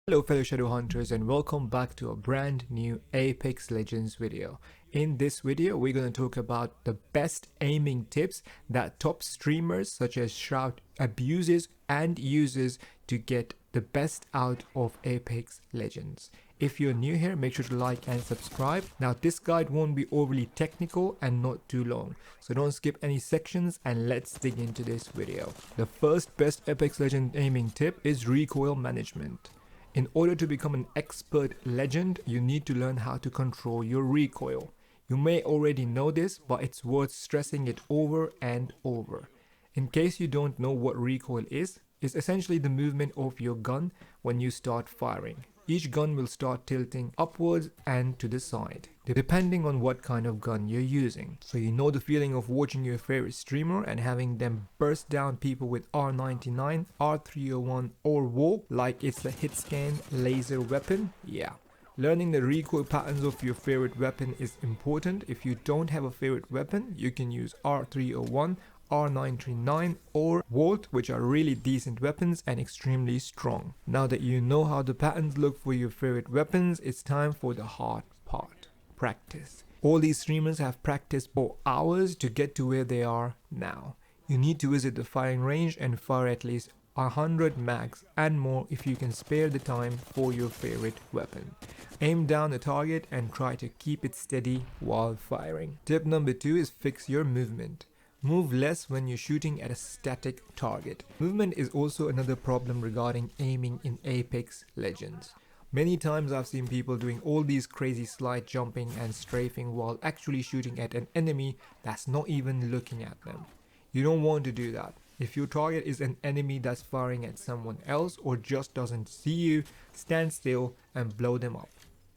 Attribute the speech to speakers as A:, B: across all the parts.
A: Hello fellow Shadow Hunters and welcome back to a brand new Apex Legends video. In this video we're going to talk about the best aiming tips that top streamers such as Shroud abuses and uses to get the best out of Apex Legends. If you're new here, make sure to like and subscribe. Now this guide won't be overly technical and not too long, so don't skip any sections and let's dig into this video. The first best Apex Legends aiming tip is recoil management. In order to become an expert legend, you need to learn how to control your recoil. You may already know this, but it's worth stressing it over and over. In case you don't know what recoil is, it's essentially the movement of your gun when you start firing. Each gun will start tilting upwards and to the side, depending on what kind of gun you're using. So you know the feeling of watching your favorite streamer and having them burst down people with R99, R301 or WoW like it's a hit scan laser weapon? Yeah. Learning the recoil patterns of your favorite weapon is important. If you don't have a favorite weapon, you can use R301, R939 or Volt, which are really decent weapons and extremely strong. Now that you know how the patterns look for your favorite weapons, it's time for the hard part: practice. All these streamers have practiced for hours to get to where they are now. You need to visit the firing range and fire at least 100 mags and more if you can spare the time for your favorite weapon. Aim down the target and try to keep it steady while firing. Tip number 2 is fix your movement. Move less when you're shooting at a static target. Movement is also another problem regarding aiming in Apex Legends. Many times I've seen people doing all these crazy slide jumping and strafing while actually shooting at an enemy that's not even looking at them. You don't want to do that. If your target is an enemy that's firing at someone else or just doesn't see you, stand still and blow them up.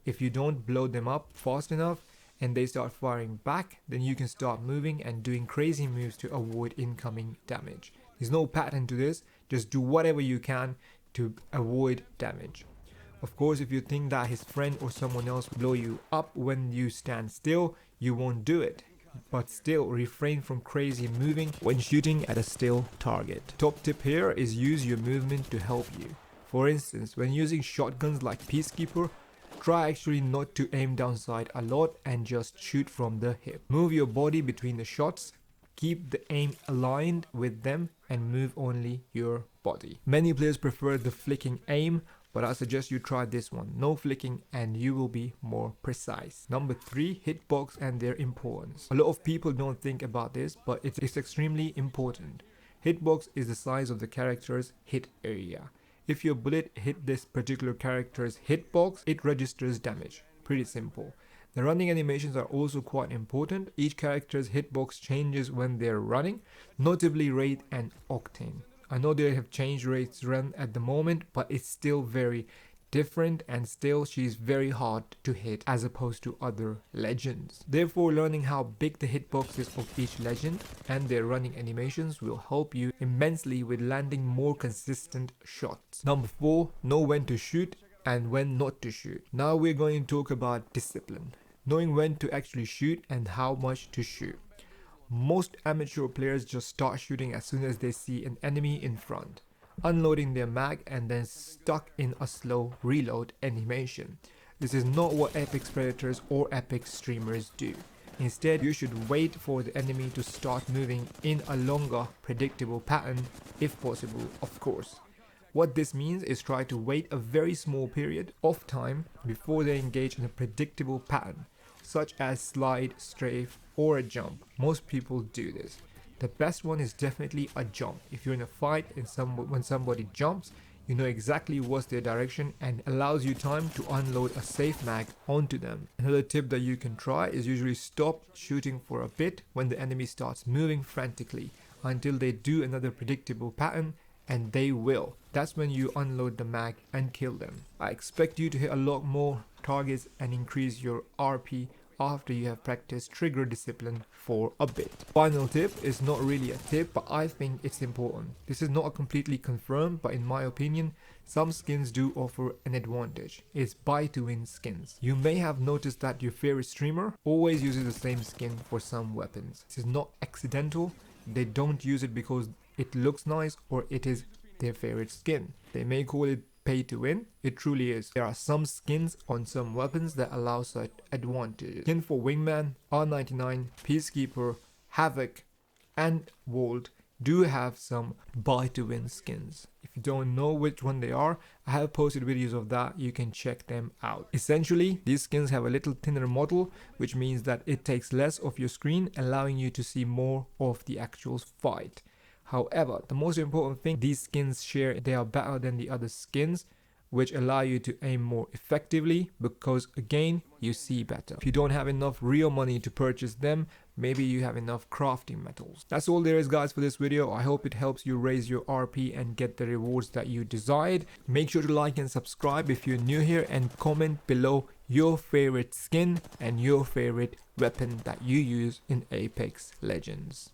A: If you don't blow them up fast enough, and they start firing back, then you can start moving and doing crazy moves to avoid incoming damage. There's no pattern to this, just do whatever you can to avoid damage. Of course, if you think that his friend or someone else will blow you up when you stand still, you won't do it. But still, refrain from crazy moving when shooting at a still target. Top tip here is use your movement to help you. For instance, when using shotguns like Peacekeeper, try actually not to aim downside a lot and just shoot from the hip. Move your body between the shots, keep the aim aligned with them and move only your body. Many players prefer the flicking aim, but I suggest you try this one. No flicking and you will be more precise. Number 3, hitbox and their importance. A lot of people don't think about this, but it's extremely important. Hitbox is the size of the character's hit area. If your bullet hit this particular character's hitbox, it registers damage. Pretty simple. The running animations are also quite important. Each character's hitbox changes when they're running, notably Raid and Octane. I know they have changed Raid's run at the moment, but it's still very different and still she's very hard to hit as opposed to other legends. Therefore, learning how big the hitboxes of each legend and their running animations will help you immensely with landing more consistent shots. Number 4, know when to shoot and when not to shoot. Now we're going to talk about discipline. Knowing when to actually shoot and how much to shoot. Most amateur players just start shooting as soon as they see an enemy in front, unloading their mag and then stuck in a slow reload animation. This is not what Apex Predators or Apex streamers do. Instead, you should wait for the enemy to start moving in a longer, predictable pattern, if possible, of course. What this means is try to wait a very small period of time before they engage in a predictable pattern, such as slide, strafe, or a jump. Most people do this. The best one is definitely a jump. If you're in a fight and when somebody jumps, you know exactly what's their direction and allows you time to unload a safe mag onto them. Another tip that you can try is usually stop shooting for a bit when the enemy starts moving frantically until they do another predictable pattern, and they will. That's when you unload the mag and kill them. I expect you to hit a lot more targets and increase your RP after you have practiced trigger discipline for a bit. Final tip is not really a tip, but I think it's important. This is not completely confirmed, but in my opinion, some skins do offer an advantage. It's buy to win skins. You may have noticed that your favorite streamer always uses the same skin for some weapons. This is not accidental. They don't use it because it looks nice or it is their favorite skin. They may call it pay to win. It truly is. There are some skins on some weapons that allow such advantages. Skin for Wingman, R99, Peacekeeper, Havoc, and Vault do have some buy to win skins. If you don't know which one they are, I have posted videos of that, you can check them out. Essentially, these skins have a little thinner model, which means that it takes less of your screen, allowing you to see more of the actual fight. However, the most important thing these skins share, they are better than the other skins, which allow you to aim more effectively because again, you see better. If you don't have enough real money to purchase them, maybe you have enough crafting metals. That's all there is, guys, for this video. I hope it helps you raise your RP and get the rewards that you desired. Make sure to like and subscribe if you're new here, and comment below your favorite skin and your favorite weapon that you use in Apex Legends.